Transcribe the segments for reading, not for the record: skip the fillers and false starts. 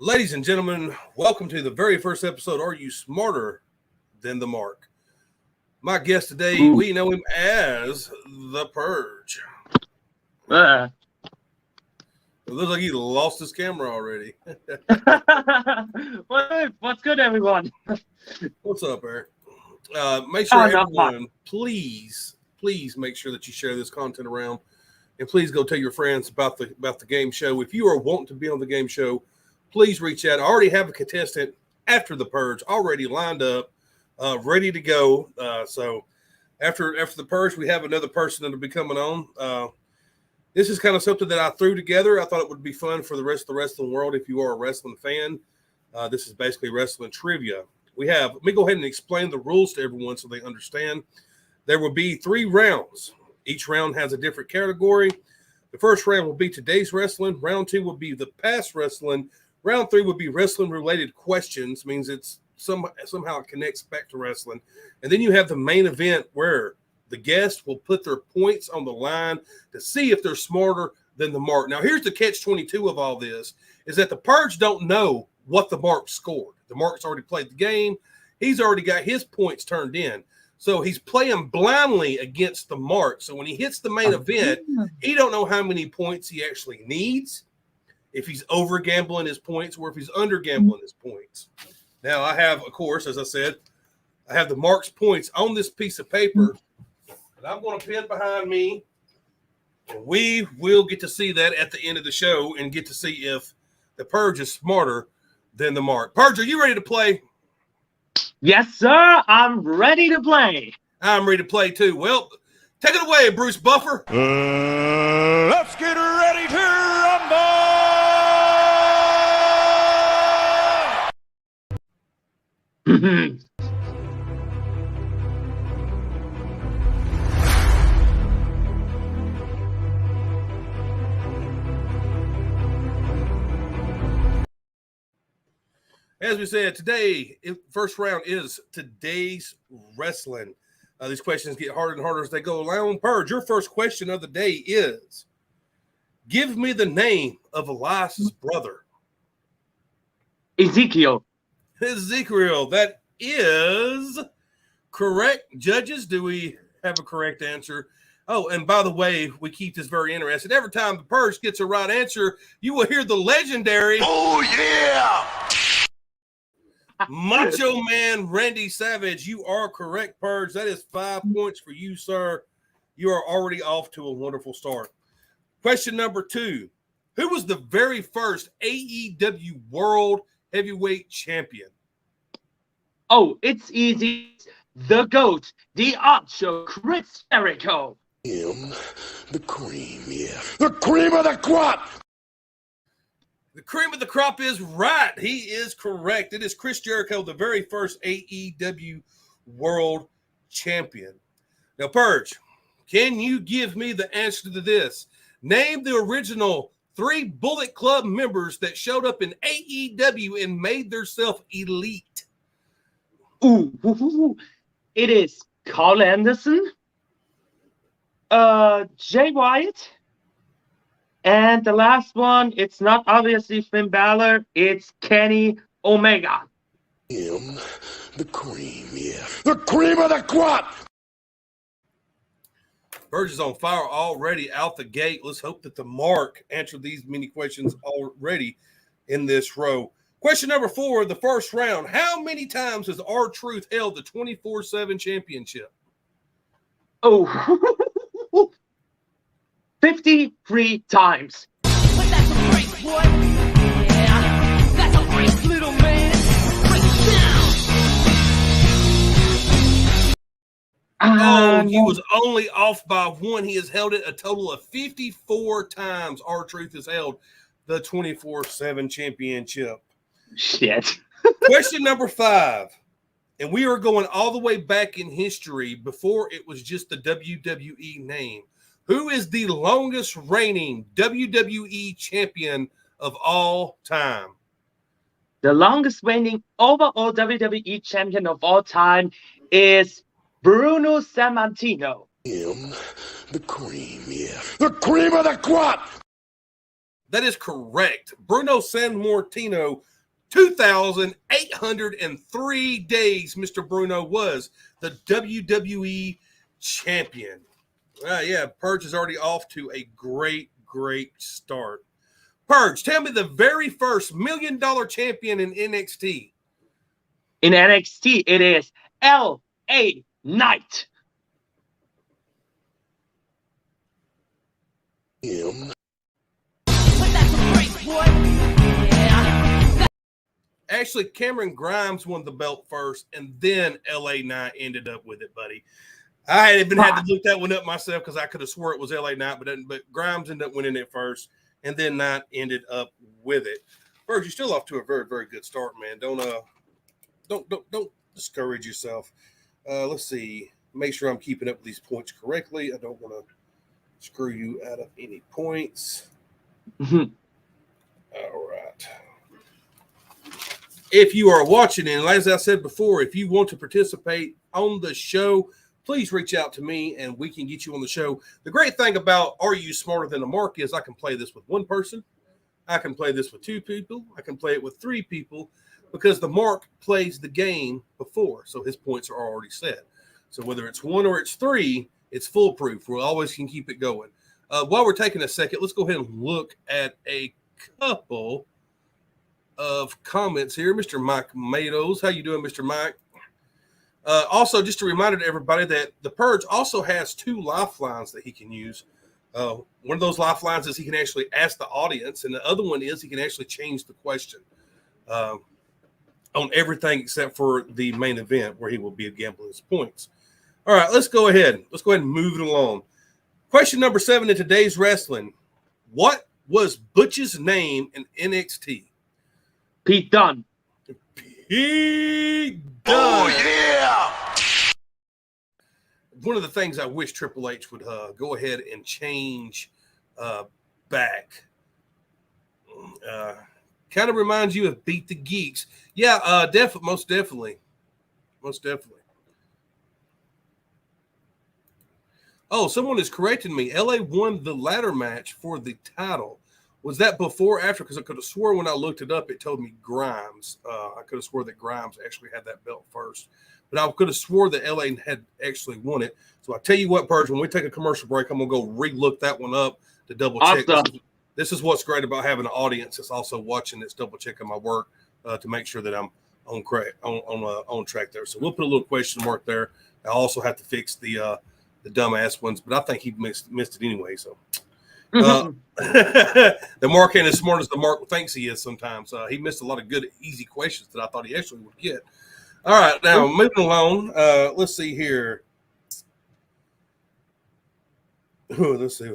Ladies and gentlemen, welcome to the very first episode, Are You Smarter Than the Mark? My guest today, we know him as The Purge. It looks like he lost his camera already. What's good, everyone? What's up, Eric? Make sure everyone, please make sure that you share this content around. And please go tell your friends about the game show. If you are wanting to be on the game show, please reach out. I already have a contestant after the Purge already lined up, ready to go. So after the Purge, we have another person that will be coming on. This is kind of something that I threw together. I thought it would be fun for the rest of the wrestling world if you are a wrestling fan. This is basically wrestling trivia. Let me go ahead and explain the rules to everyone so they understand. There will be 3 rounds. Each round has a different category. The first round will be today's wrestling. Round 2 will be the past wrestling. Round 3 would be wrestling-related questions. Means it's somehow it connects back to wrestling. And then you have the main event where the guest will put their points on the line to see if they're smarter than the Mark. Now, here's the catch-22 of all this, is that the Purge don't know what the Mark scored. The Mark's already played the game. He's already got his points turned in. So he's playing blindly against the Mark. So when he hits the main event, he don't know how many points he actually needs, if he's over gambling his points or if he's under gambling his points. Now I have, of course, as I said, I have the Mark's points on this piece of paper that I'm going to pin behind me. And we will get to see that at the end of the show and get to see if the Purge is smarter than the Mark. Purge, are you ready to play? Yes, sir. I'm ready to play. I'm ready to play too. Well, take it away, Bruce Buffer. Let's get ready to rumble! As we said, today, first round is today's wrestling. These questions get harder and harder as they go along. Purge, your first question of the day is, give me the name of Elias's brother. Ezekiel. Ezekiel, that is correct. Judges, do we have a correct answer? Oh, and by the way, we keep this very interesting. Every time the Purge gets a right answer, you will hear the legendary, Oh, yeah! Macho Man Randy Savage. You are correct, Purge. That is 5 points for you, sir. You are already off to a wonderful start. Question number 2. Who was the very first AEW World Heavyweight Champion? Oh, it's easy. The GOAT, the Archer, Chris Jericho. Him, the cream, yeah. The cream of the crop! The cream of the crop is right. He is correct. It is Chris Jericho, the very first AEW World Champion. Now, Purge, can you give me the answer to this? Name the original 3 Bullet Club members that showed up in AEW and made themselves elite. Ooh. It is Carl Anderson, Jay Wyatt, and the last one, it's not obviously Finn Balor, it's Kenny Omega. Him, the cream, yeah. The cream of the crop! Purge is on fire already out the gate. Let's hope that the Mark answered these many questions already in this row. Question number 4, the first round. How many times has R-Truth held the 24/7 championship? Oh, 53 times. But that's a break, boy. Yeah, that's a break, little man. Break it down. He was only off by 1. He has held it a total of 54 times. R-Truth has held the 24/7 championship. Shit. Question number 5. And we are going all the way back in history before it was just the WWE name. Who is the longest reigning WWE champion of all time? The longest reigning overall WWE champion of all time is Bruno Sammartino. Him, the cream, yeah. The cream of the crop! That is correct. Bruno Sammartino, 2,803 days, Mr. Bruno was the WWE champion. Yeah, Purge is already off to a great start. Purge, tell me the very first $1 million champion in NXT. In NXT, it is L.A. Knight. Him. But that's a break, boy. Yeah. Actually, Cameron Grimes won the belt first, and then LA Knight ended up with it, buddy. I had even had to look that one up myself because I could have swore it was LA Knight, but Grimes ended up winning it first, and then Knight ended up with it. Bird, you're still off to a very good start, man. Don't discourage yourself. Let's see. Make sure I'm keeping up with these points correctly. I don't want to screw you out of any points. All right. If you are watching, and as I said before, if you want to participate on the show, please reach out to me and we can get you on the show. The great thing about Are You Smarter Than a Mark is I can play this with one person. I can play this with two people. I can play it with three people because the Mark plays the game before, so his points are already set. So whether it's one or it's three, it's foolproof. We always can keep it going. While we're taking a second, let's go ahead and look at a couple of comments here. Mr. Mike Matos. How you doing, Mr. Mike? Also, just a reminder to everybody that the Purge also has two lifelines that he can use. One of those lifelines is he can actually ask the audience, and the other one is he can actually change the question on everything except for the main event where he will be gambling his points. All right, let's go ahead. Let's go ahead and move it along. Question number 7 in today's wrestling. What was Butch's name in NXT? Pete Dunne. Pete Dunne. Oh, yeah! One of the things I wish Triple H would go ahead and change back. Kind of reminds you of Beat the Geeks. Yeah, most definitely. Most definitely. Oh, someone is correcting me. LA won the ladder match for the title. Was that before or after? Because I could have swore when I looked it up, it told me Grimes. I could have swore that Grimes actually had that belt first. But I could have swore that LA had actually won it. So I tell you what, Purge, when we take a commercial break, I'm going to go re-look that one up to double check. Awesome. This is what's great about having an audience that's also watching, that's double checking my work to make sure that I'm on track there. So we'll put a little question mark there. I also have to fix the dumbass ones, but I think he missed it anyway. So the Mark ain't as smart as the Mark thinks he is sometimes. He missed a lot of good, easy questions that I thought he actually would get. All right, now moving along. Let's see here. Let's see.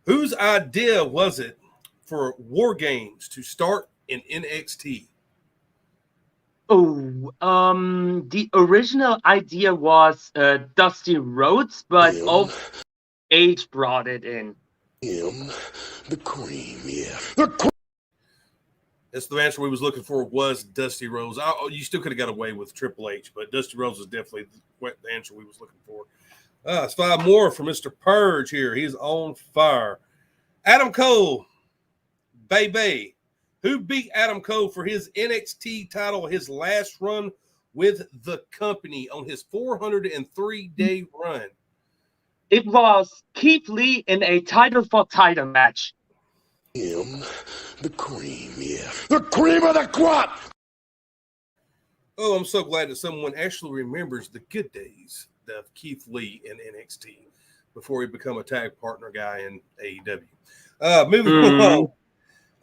Whose idea was it for War Games to start in NXT? Oh, the original idea was Dusty Rhodes, but Age brought it in. Him. The Cream, yeah. The Cream. That's the answer we was looking for, was Dusty Rhodes. You still could have got away with Triple H, but Dusty Rhodes is definitely the answer we was looking for. It's 5 more for Mr. Purge here. He's on fire. Adam Cole, baby. Who beat Adam Cole for his NXT title, his last run with the company on his 403-day run? It was Keith Lee in a title for title match. Him. The Cream, yeah. The Cream of the crop! Oh, I'm so glad that someone actually remembers the good days of Keith Lee in NXT before he became a tag partner guy in AEW. Moving along.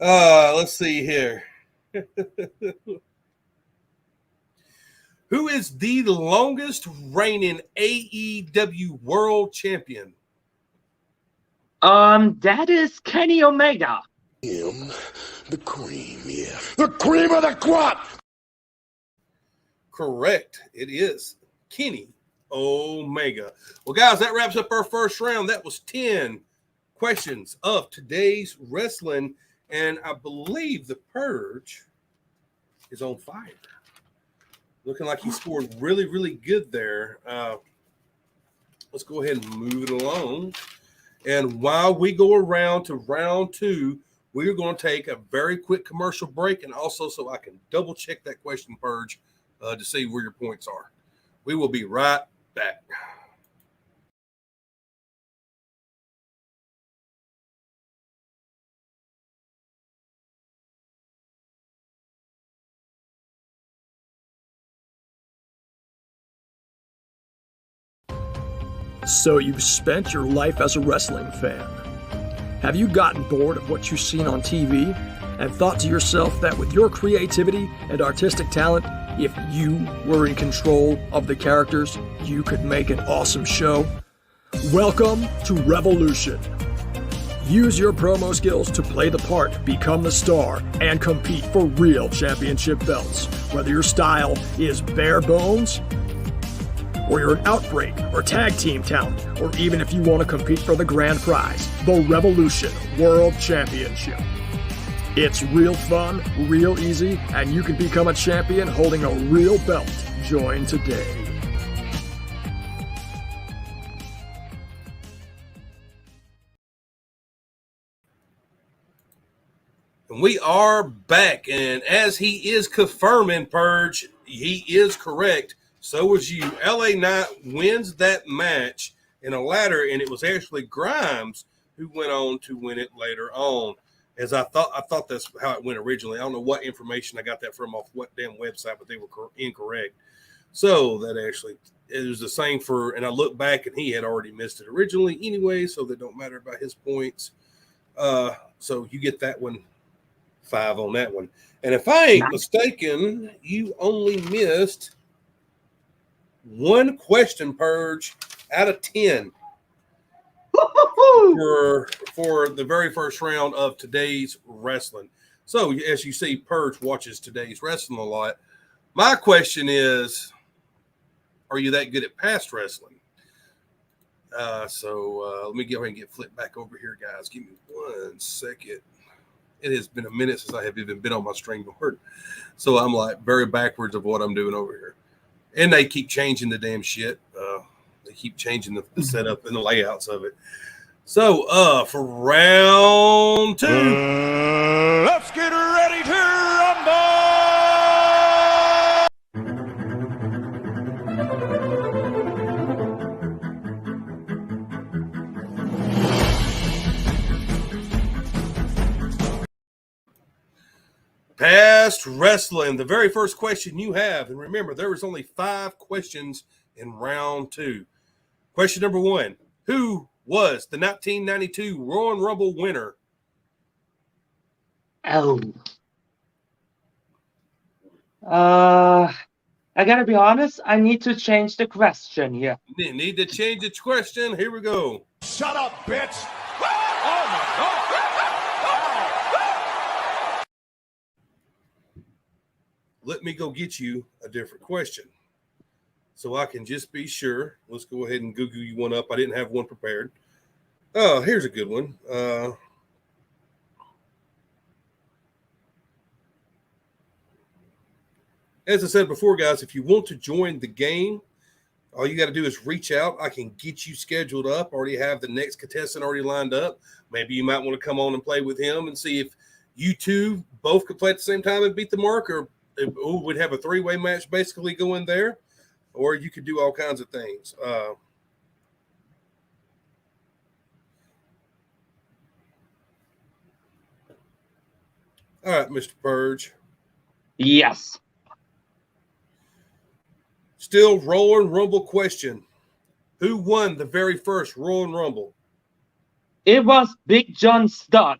Let's see here. Who is the longest reigning AEW World Champion? That is Kenny Omega. Him. The Cream, yeah. The Cream of the crop! Correct. It is Kenny Omega. Well, guys, that wraps up our first round. That was 10 questions of today's wrestling. And I believe the Purge is on fire. Looking like he scored really good there. Let's go ahead and move it along. And while we go around to round 2, we're going to take a very quick commercial break, and also so I can double check that question, Purge, to see where your points are. We will be right back. So you've spent your life as a wrestling fan. Have you gotten bored of what you've seen on TV and thought to yourself that with your creativity and artistic talent, if you were in control of the characters, you could make an awesome show? Welcome to Revolution. Use your promo skills to play the part, become the star, and compete for real championship belts. Whether your style is bare bones, or you're an outbreak or tag team talent, or even if you want to compete for the grand prize, the Revolution World Championship. It's real fun, real easy, and you can become a champion holding a real belt. Join today. And we are back, and as he is confirming, Purge, he is correct. So was you. LA Knight wins that match in a ladder, and it was actually Grimes who went on to win it later on. As I thought that's how it went originally. I don't know what information I got that from off what damn website, but they were incorrect. So that actually it was the same for. And I looked back, and he had already missed it originally anyway, so that don't matter about his points. So you get that one 5 on that one. And if I ain't mistaken, you only missed 1 question, Purge, out of 10 for the very first round of today's wrestling. So as you see, Purge watches today's wrestling a lot. My question is, are you that good at past wrestling? So let me go ahead and get flipped back over here, guys. Give me 1 second. It has been a minute since I have even been on my stream board. So I'm like very backwards of what I'm doing over here. And they keep changing the damn shit. They keep changing the setup and the layouts of it. So for round 2. Let's get ready to rumble! Past wrestling, the very first question you have, and remember, there was only 5 questions in round 2. Question number 1, who was the 1992 Royal Rumble winner? Oh. I gotta be honest, I need to change the question here. Need to change the question. Here we go. Shut up, bitch! Oh my God! Let me go get you a different question so I can just be sure. Let's go ahead and Google you one up. I didn't have one prepared. Oh, here's a good one. As I said before, guys, if you want to join the game, all you got to do is reach out. I can get you scheduled up. Already have the next contestant already lined up. Maybe you might want to come on and play with him and see if you two both could play at the same time and beat the mark, or we'd have a 3-way match basically going there, or you could do all kinds of things. All right, Mr. Purge. Yes. Still Royal Rumble question. Who won the very first Royal Rumble? It was Big John Studd.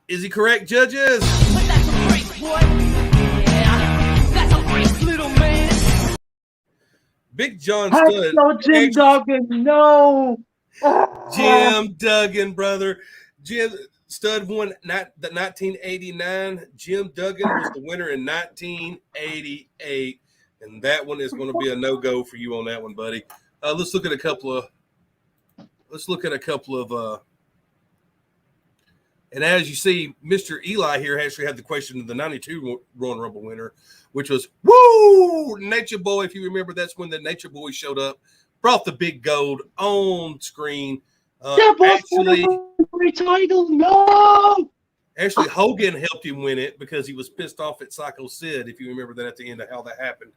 Is he correct, judges? But that's a break, boy. Yeah, that's a break, little man. Big John Studd. No, Jim Duggan, no. Jim Duggan, brother. Jim Studd won the 1989. Jim Duggan was the winner in 1988. And that one is going to be a no-go for you on that one, buddy. Let's look at a couple of and as you see, Mr. Eli here actually had the question of the 92 Royal Rumble winner, which was, woo, Nature Boy. If you remember, that's when the Nature Boy showed up brought the big gold on screen. That was actually title. No. Actually, Hogan helped him win it because he was pissed off at Psycho Sid. If you remember that at the end of how that happened,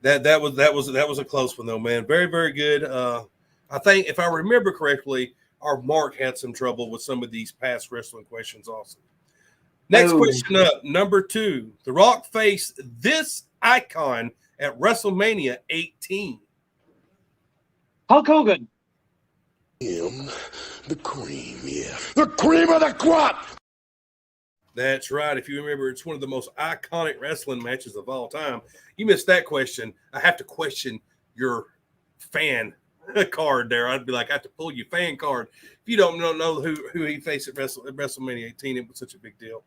that was a close one though, man. Very, very good. I think if I remember correctly, our Mark had some trouble with some of these past wrestling questions also. Next question up, number 2. The Rock faced this icon at WrestleMania 18. Hulk Hogan. The cream, yeah. The cream of the crop! That's right. If you remember, it's one of the most iconic wrestling matches of all time. You missed that question. I have to question your fan card there. I'd be like, I have to pull your fan card. If you don't know who he faced at WrestleMania 18, it was such a big deal.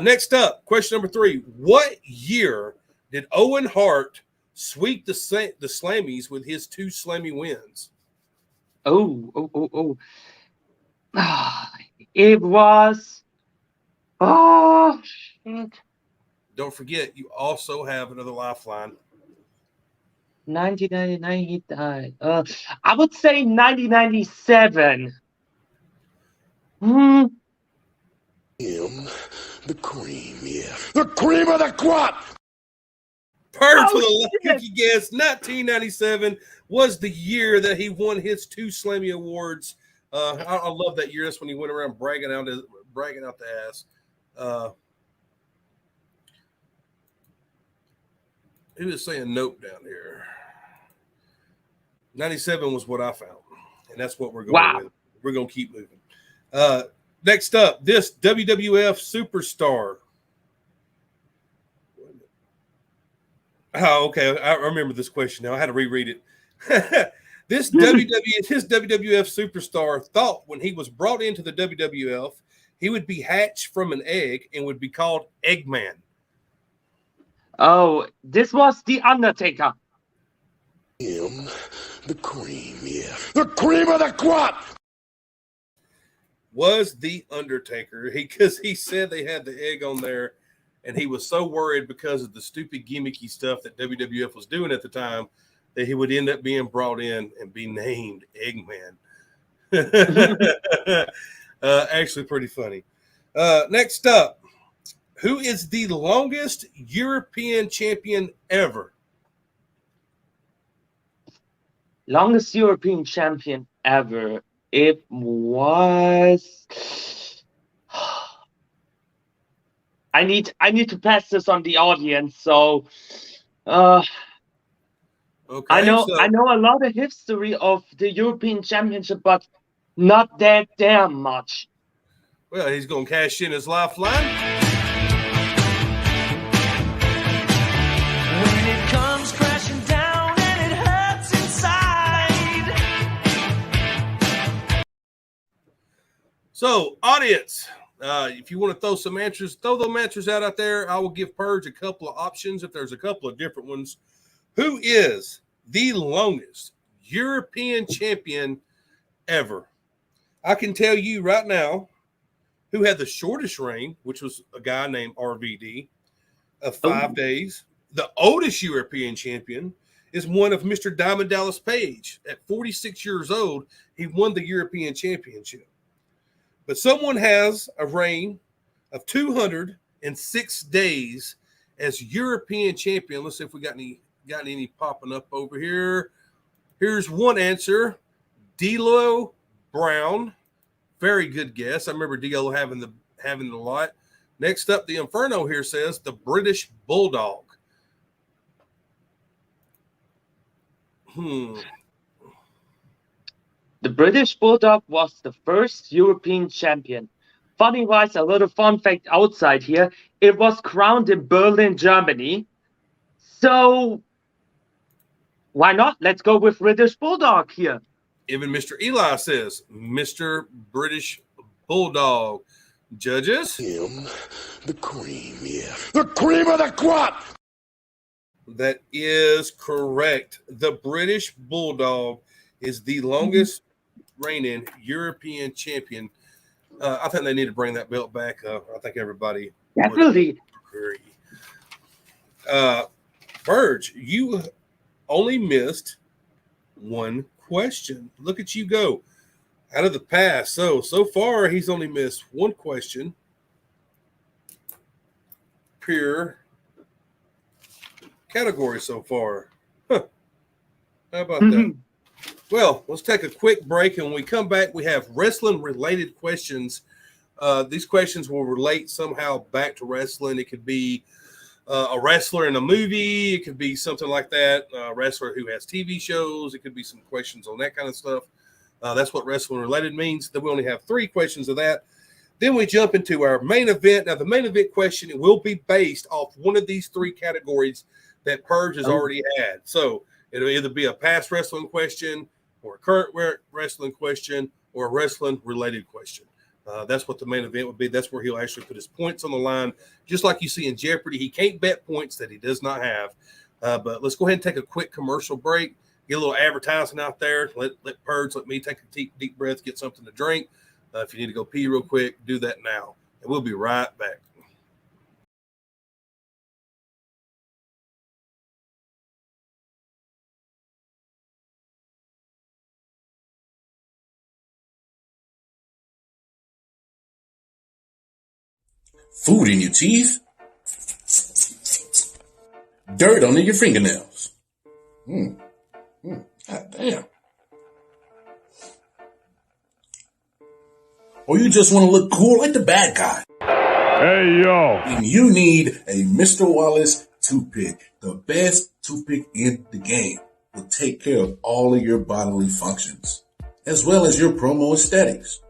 Next up, question number 3. What year did Owen Hart sweep the Slammies with his 2 Slammy wins? It was. Oh, shit. Don't forget, you also have another lifeline. 1999, he died. I would say 1997. The cream, yeah. The cream of the crop! Purge for the lucky guess. 1997 was the year that he won his 2 Slammy Awards. I love that year. That's when he went around bragging out the ass. He was saying nope down here. 97 was what I found, and that's what we're going with. We're going to keep moving. Next up, this WWF superstar. Oh, okay. I remember this question now. I had to reread it. This WWF superstar thought when he was brought into the WWF, he would be hatched from an egg and would be called Eggman. Oh, this was The Undertaker. The cream, yeah. The cream of the crop! Was The Undertaker. Because he said they had the egg on there, and he was so worried because of the stupid gimmicky stuff that WWF was doing at the time that he would end up being brought in and be named Eggman. Actually pretty funny. Next up, who is the longest European champion ever? Longest European champion ever. It was. I need to pass this on the audience. So, okay, I know a lot of history of the European Championship, but not that damn much. Well, he's going to cash in his lifeline. When it comes crashing down and it hurts inside. So, audience, if you want to throw some answers, throw those answers out there. I will give Purge a couple of options if there's a couple of different ones. Who is the longest European champion ever? I can tell you right now who had the shortest reign, which was a guy named RVD, of 5 days. The oldest European champion is one of Mr. Diamond Dallas Page. At 46 years old, he won the European Championship. But someone has a reign of 206 days as European champion. Let's see if we got any popping up over here. Here's one answer. D'Lo Brown. Very good guess. I remember D'Lo having the lot. Next up, the Inferno here says the British Bulldog. The British Bulldog was the first European champion. Funny wise, a little fun fact outside here. It was crowned in Berlin, Germany. So why not? Let's go with British Bulldog here. Even Mr. Eli says Mr. British Bulldog. Judges? The cream, yeah. The cream of the crop! That is correct. The British Bulldog is the longest reigning European champion. I think they need to bring that belt back. I think everybody definitely would agree. Verge, you only missed one question. Look at you go. Out of the past. So far, he's only missed one question. Per category so far. Huh. How about that? Well, let's take a quick break, and when we come back, we have wrestling-related questions. These questions will relate somehow back to wrestling. It could be a wrestler in a movie. It could be something like that. A wrestler who has TV shows. It could be some questions on that kind of stuff. That's what wrestling related means. Then we only have 3 questions of that. Then we jump into our main event. Now, the main event question will be based off one of these 3 categories that Purge has already had. So it'll either be a past wrestling question or a current wrestling question or a wrestling related question. That's what the main event would be. That's where he'll actually put his points on the line. Just like you see in Jeopardy, he can't bet points that he does not have. But let's go ahead and take a quick commercial break. Get a little advertising out there. Let Purge, let me take a deep breath, get something to drink. If you need to go pee real quick, do that now. And we'll be right back. Food in your teeth? Dirt under your fingernails? God damn. Or you just want to look cool like the bad guy? Hey, yo. And you need a Mr. Wallace toothpick. The best toothpick in the game will take care of all of your bodily functions, as well as your promo aesthetics.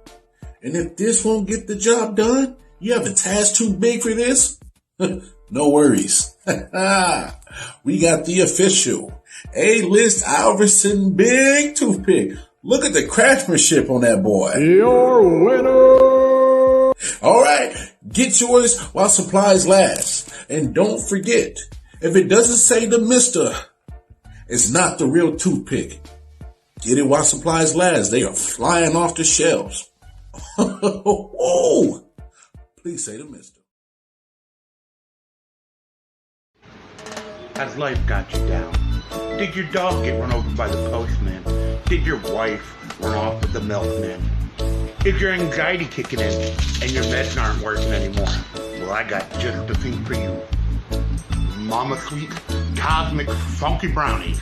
And if this won't get the job done, you have a task too big for this? No worries. We got the official A-list Alverson Big Toothpick. Look at the craftsmanship on that boy. Your winner. All right, get yours while supplies last. And don't forget, if it doesn't say the Mister, it's not the real toothpick. Get it while supplies last. They are flying off the shelves. Oh, please say the Mister. Has life got you down? Did your dog get run over by the postman? Did your wife run off with the milkman? Is your anxiety kicking in and your meds aren't working anymore? Well, I got just the thing for you. Mama Sweet Cosmic Funky Brownies.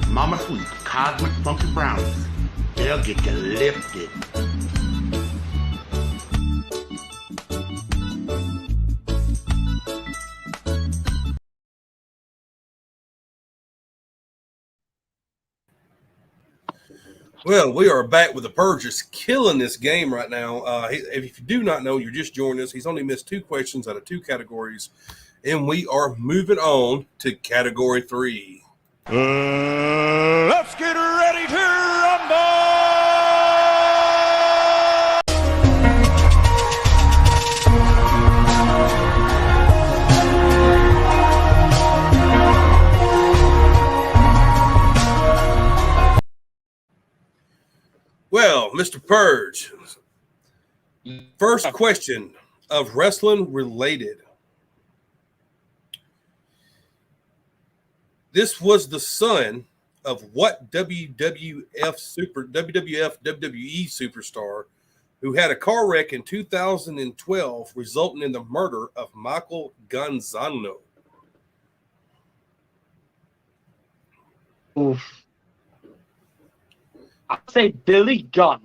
Mama Sweet Cosmic Funky Brownies. They'll get you lifted. Well, we are back with the Purge just killing this game right now. If you do not know, you're just joining us. He's only missed 2 questions out of 2 categories, and we are moving on to category 3. Let's get ready to rumble! Well, Mr. Purge, first question of wrestling related. This was the son of what WWE superstar who had a car wreck in 2012 resulting in the murder of Michael Gonzano? Oof. I'll say Billy Gunn.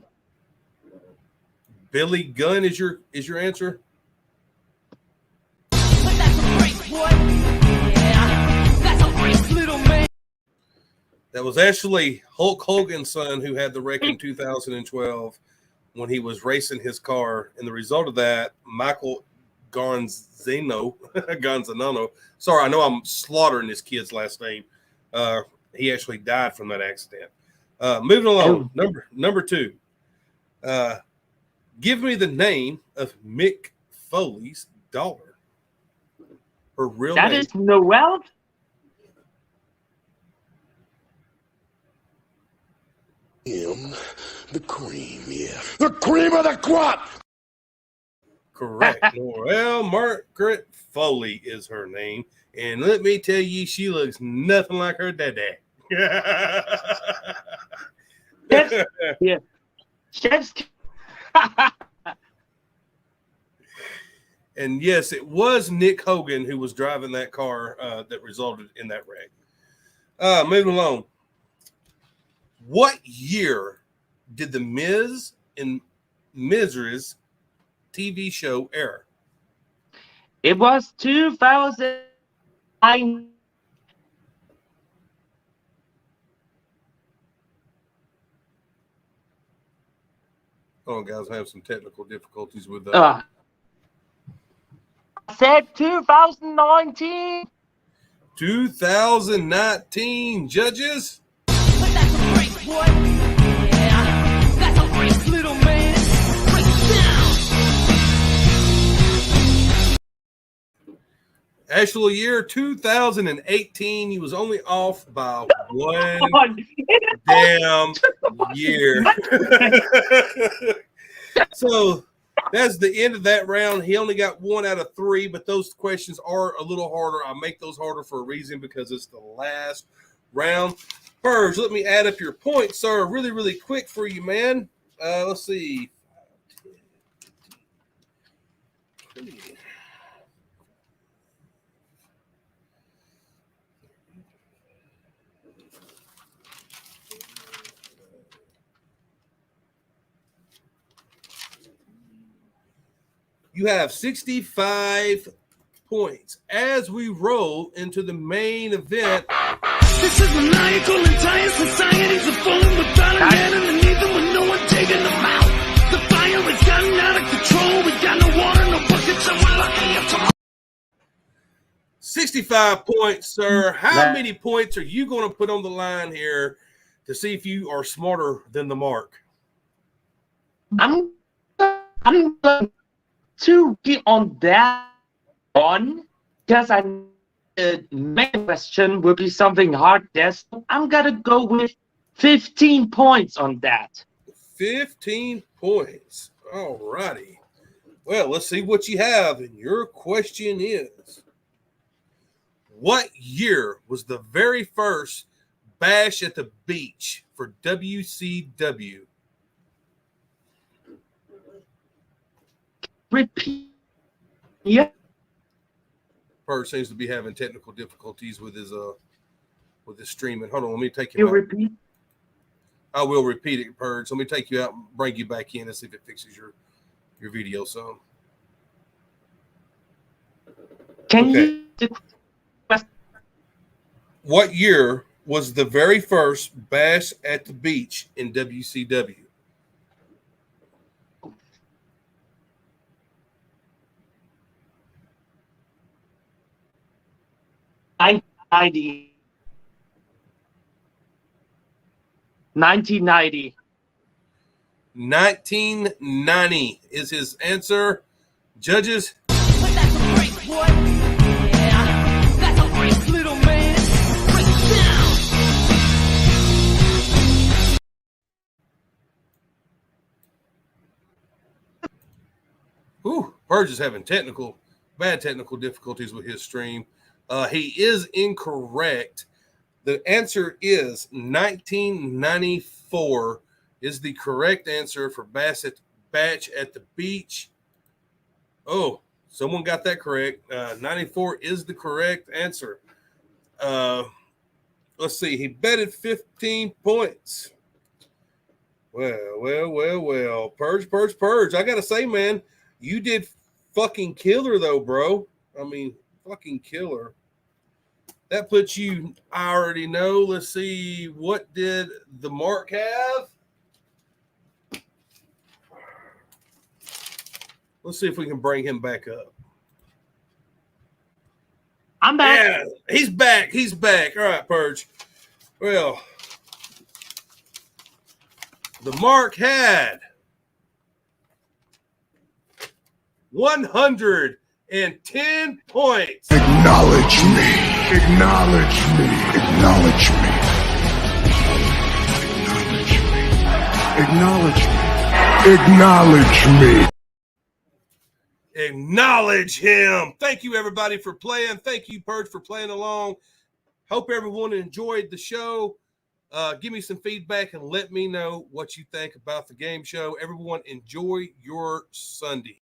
Billy Gunn is your answer? But that's a great boy. Yeah, that's a great little man. That was actually Hulk Hogan's son who had the wreck in 2012 when he was racing his car. And the result of that, Michael Gonzano, sorry, I know I'm slaughtering this kid's last name. He actually died from that accident. Moving along, number 2. Give me the name of Mick Foley's daughter. Her real name. That is Noelle? The cream, yeah. The cream of the crop! Correct. Well, Margaret Foley is her name. And let me tell you, she looks nothing like her daddy. Yeah. Chef's. And yes, it was Nick Hogan who was driving that car that resulted in that wreck. Moving along. What year did the Miz and Miz's TV show air? It was 2009. Oh, guys, I have some technical difficulties with that. I said 2019. 2019, judges. But that's a race, boy. Yeah, that's a race, little man. Break it down. Actual year 2018. He was only off by one damn year. So that's the end of that round. He only got 1 out of 3, but those questions are a little harder. I make those harder for a reason because it's the last round. Purge, let me add up your points, sir, really, really quick for you, man. Let's see. 20. You have 65 points. As we roll into the main event. This is maniacal entire societies are falling without a man underneath them with no one taking them out. The fire has gotten out of control. We got no water, no buckets, and we're lucky up tomorrow. 65 points, sir. How many points are you going to put on the line here to see if you are smarter than the mark? I'm going to be on that one because the main question will be something hard there. So I'm going to go with 15 points on that. 15 points. All righty. Well, let's see what you have. And your question is, what year was the very first Bash at the Beach for WCW? Repeat. Yeah. Purge seems to be having technical difficulties with his streaming. Hold on, let me take him You out. repeat. I will repeat it, Purge. Let me take you out and bring you back in and see if it fixes your video sound. Can Okay. you? What year was the very first Bash at the Beach in WCW? $1990. 1990 is his answer. Judges. But that's a race, boy. Yeah, that's a race, little man. Break it down. Ooh, Purge is having bad technical difficulties with his stream. He is incorrect. The answer is 1994 is the correct answer for Bash at the Beach. Oh, someone got that correct. 94 is the correct answer. Let's see. He betted 15 points. Well. Purge. I got to say, man, you did fucking killer, though, bro. I mean, fucking killer. That puts you, I already know. Let's see. What did the mark have? Let's see if we can bring him back up. I'm back. Yeah, he's back. All right, Purge. Well, the mark had 110 points. Acknowledge me. Acknowledge me. Acknowledge me. Acknowledge me. Acknowledge me. Acknowledge me. Acknowledge him. Thank you, everybody, for playing. Thank you, Purge, for playing along. Hope everyone enjoyed the show. Give me some feedback and let me know what you think about the game show. Everyone, enjoy your Sunday.